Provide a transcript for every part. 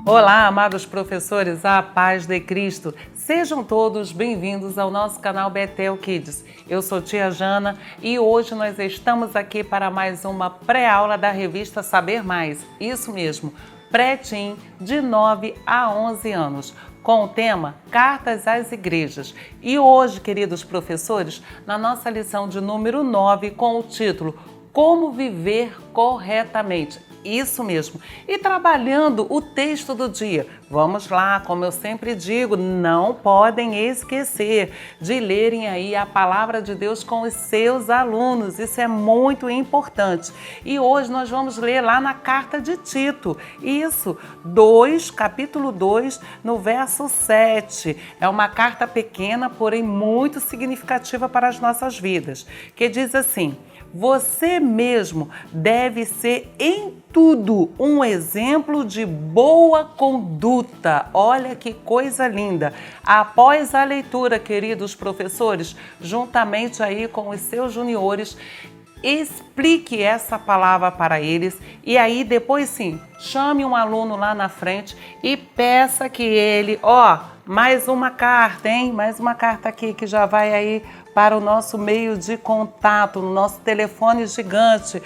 Olá, amados professores, a paz de Cristo. Sejam todos bem-vindos ao nosso canal Betel Kids. Eu sou tia Jana e hoje nós estamos aqui para mais uma pré-aula da revista Saber Mais. Isso mesmo, pré-teen de 9 a 11 anos, com o tema Cartas às Igrejas. E hoje, queridos professores, na nossa lição de número 9, com o título Como Viver Corretamente. Isso mesmo. E trabalhando o texto do dia. Vamos lá, como eu sempre digo, não podem esquecer de lerem aí a palavra de Deus com os seus alunos. Isso é muito importante. E hoje nós vamos ler lá na carta de Tito. Isso, capítulo 2, no verso 7. É uma carta pequena, porém muito significativa para as nossas vidas, que diz assim: você mesmo deve ser em tudo um exemplo de boa conduta. Olha que coisa linda! Após a leitura, queridos professores, juntamente aí com os seus juniores, explique essa palavra para eles e aí depois sim, chame um aluno lá na frente e peça que ele, mais uma carta, hein? Mais uma carta aqui que já vai aí para o nosso meio de contato, no nosso telefone gigante.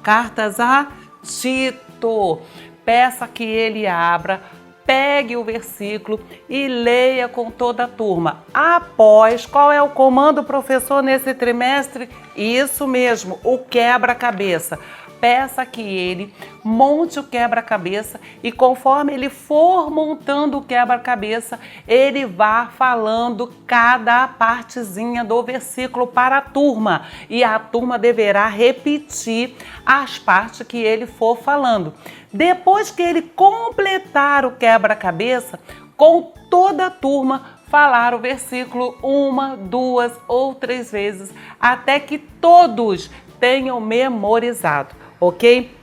Cartas a Tito. Peça que ele abra, pegue o versículo e leia com toda a turma. Após, qual é o comando, professor, nesse trimestre? Isso mesmo, o quebra-cabeça. Peça que ele monte o quebra-cabeça e conforme ele for montando o quebra-cabeça, ele vá falando cada partezinha do versículo para a turma. E a turma deverá repetir as partes que ele for falando. Depois que ele completar o quebra-cabeça, com toda a turma, falar o versículo 1, 2 ou 3 vezes, até que todos tenham memorizado. Ok?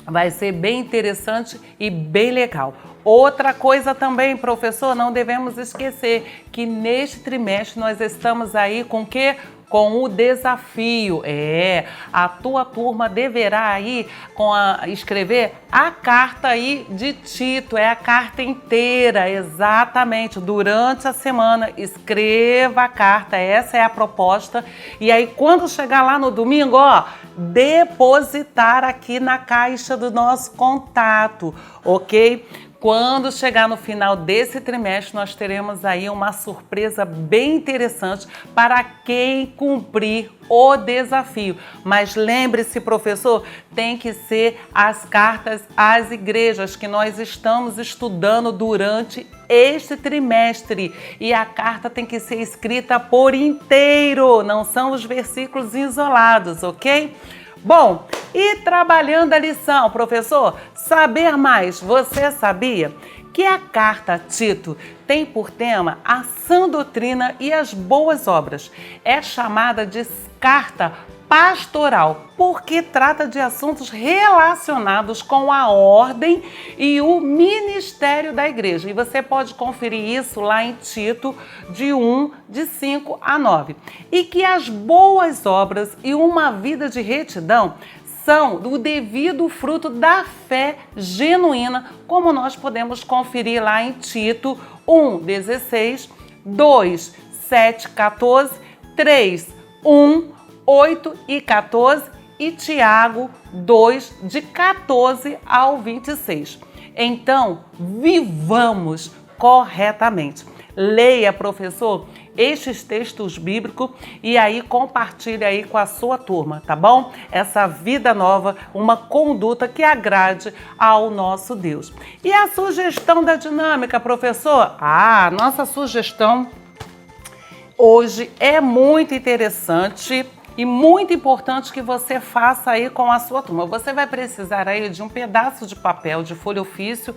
Vai ser bem interessante e bem legal. Outra coisa também, professor, não devemos esquecer que neste trimestre nós estamos aí com o quê? Com o desafio. A tua turma deverá aí escrever a carta aí de Tito, a carta inteira, exatamente, durante a semana, escreva a carta, essa é a proposta, e aí quando chegar lá no domingo, depositar aqui na caixa do nosso contato, ok? Quando chegar no final desse trimestre, nós teremos aí uma surpresa bem interessante para quem cumprir o desafio. Mas lembre-se, professor, tem que ser as cartas às igrejas que nós estamos estudando durante este trimestre. E a carta tem que ser escrita por inteiro, não são os versículos isolados, ok? Bom, e trabalhando a lição, professor, saber mais, você sabia que a carta a Tito tem por tema a sã doutrina e as boas obras? É chamada de carta pastoral, porque trata de assuntos relacionados com a ordem e o ministério da igreja. E você pode conferir isso lá em Tito, de 5 a 9. E que as boas obras e uma vida de retidão são o devido fruto da fé genuína, como nós podemos conferir lá em Tito 1:16, 2, 7, 14, 3, 1, 8 e 14 e Tiago 2, de 14 ao 26. Então, vivamos corretamente. Leia, professor, estes textos bíblicos e aí compartilhe aí com a sua turma, tá bom? Essa vida nova, uma conduta que agrade ao nosso Deus. E a sugestão da dinâmica, professor? Nossa sugestão hoje é muito interessante e muito importante que você faça aí com a sua turma. Você vai precisar aí de um pedaço de papel, de folha ofício,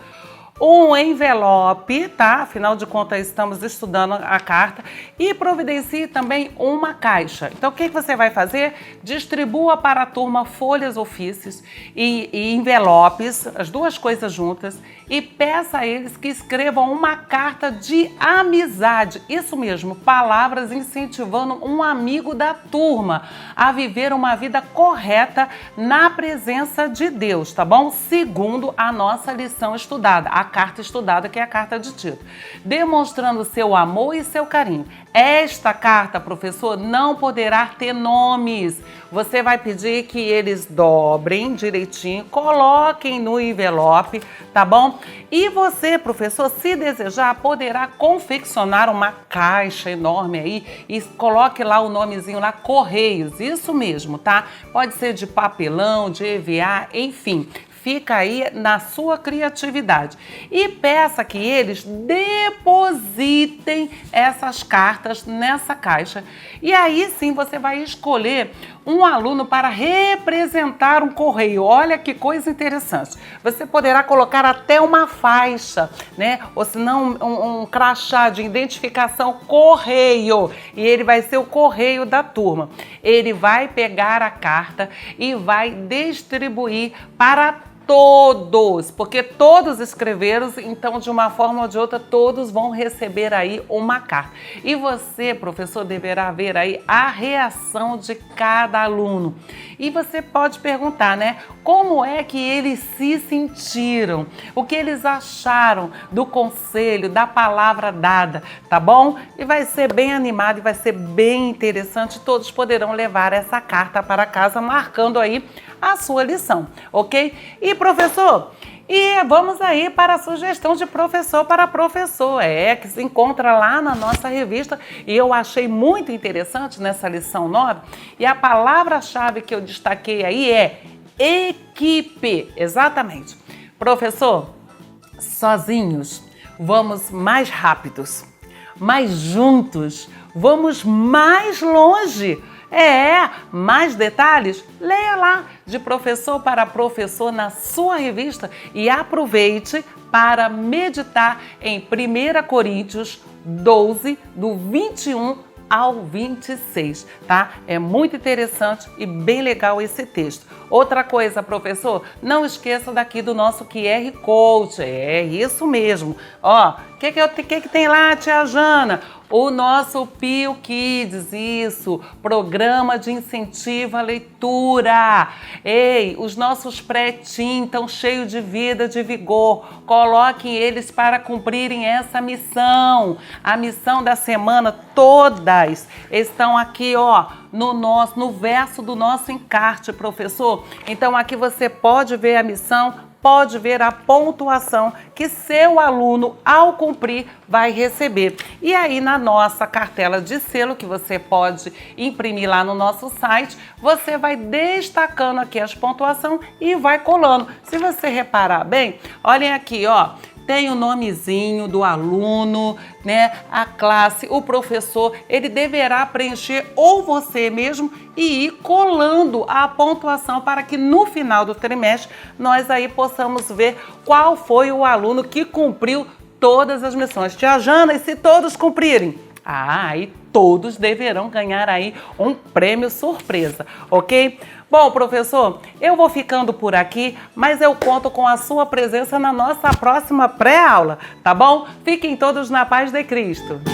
um envelope, tá? Afinal de contas, estamos estudando a carta e providencie também uma caixa. Então, o que você vai fazer? Distribua para a turma folhas ofícios e envelopes, as duas coisas juntas, e peça a eles que escrevam uma carta de amizade. Isso mesmo, palavras incentivando um amigo da turma a viver uma vida correta na presença de Deus, tá bom? Segundo a nossa lição estudada. A a carta estudada, que é a carta de Tito, demonstrando seu amor e seu carinho. Esta carta, professor, não poderá ter nomes. Você vai pedir que eles dobrem direitinho, coloquem no envelope, tá bom? E você, professor, se desejar, poderá confeccionar uma caixa enorme aí e coloque lá o nomezinho lá, Correios, isso mesmo, tá? Pode ser de papelão, de EVA, enfim. Fica aí na sua criatividade. E peça que eles depositem essas cartas nessa caixa. E aí sim você vai escolher um aluno para representar um correio. Olha que coisa interessante. Você poderá colocar até uma faixa, né? Ou se não, um crachá de identificação correio. E ele vai ser o correio da turma. Ele vai pegar a carta e vai distribuir para todos, porque todos escreveram, então de uma forma ou de outra todos vão receber aí uma carta. E você, professor, deverá ver aí a reação de cada aluno. E você pode perguntar, né, como é que eles se sentiram? O que eles acharam do conselho, da palavra dada, tá bom? E vai ser bem animado e vai ser bem interessante. Todos poderão levar essa carta para casa, marcando aí a sua lição, ok? E professor, vamos aí para a sugestão de professor para professor, que se encontra lá na nossa revista e eu achei muito interessante nessa lição 9 e a palavra-chave que eu destaquei aí é equipe, exatamente. Professor, sozinhos vamos mais rápidos, mas juntos vamos mais longe. Mais detalhes? Leia lá de professor para professor na sua revista e aproveite para meditar em 1 Coríntios 12, do 21 ao 26, tá? É muito interessante e bem legal esse texto. Outra coisa, professor, não esqueça daqui do nosso QR Code. É isso mesmo. Ó, o que tem lá, tia Jana? O nosso Pio Kids, isso, programa de incentivo à leitura. Ei, os nossos pré-teen estão cheios de vida, de vigor. Coloquem eles para cumprirem essa missão. A missão da semana, todas estão aqui, ó, no verso do nosso encarte, professor. Então aqui você pode ver a missão, pode ver a pontuação que seu aluno, ao cumprir, vai receber. E aí, na nossa cartela de selo, que você pode imprimir lá no nosso site, você vai destacando aqui as pontuações e vai colando. Se você reparar bem, olhem aqui, ó. Tem o nomezinho do aluno, né? A classe, o professor, ele deverá preencher ou você mesmo e ir colando a pontuação para que no final do trimestre nós aí possamos ver qual foi o aluno que cumpriu todas as missões. Tia Jana, e se todos cumprirem? Aí todos deverão ganhar aí um prêmio surpresa, ok? Bom, professor, eu vou ficando por aqui, mas eu conto com a sua presença na nossa próxima pré-aula, tá bom? Fiquem todos na paz de Cristo.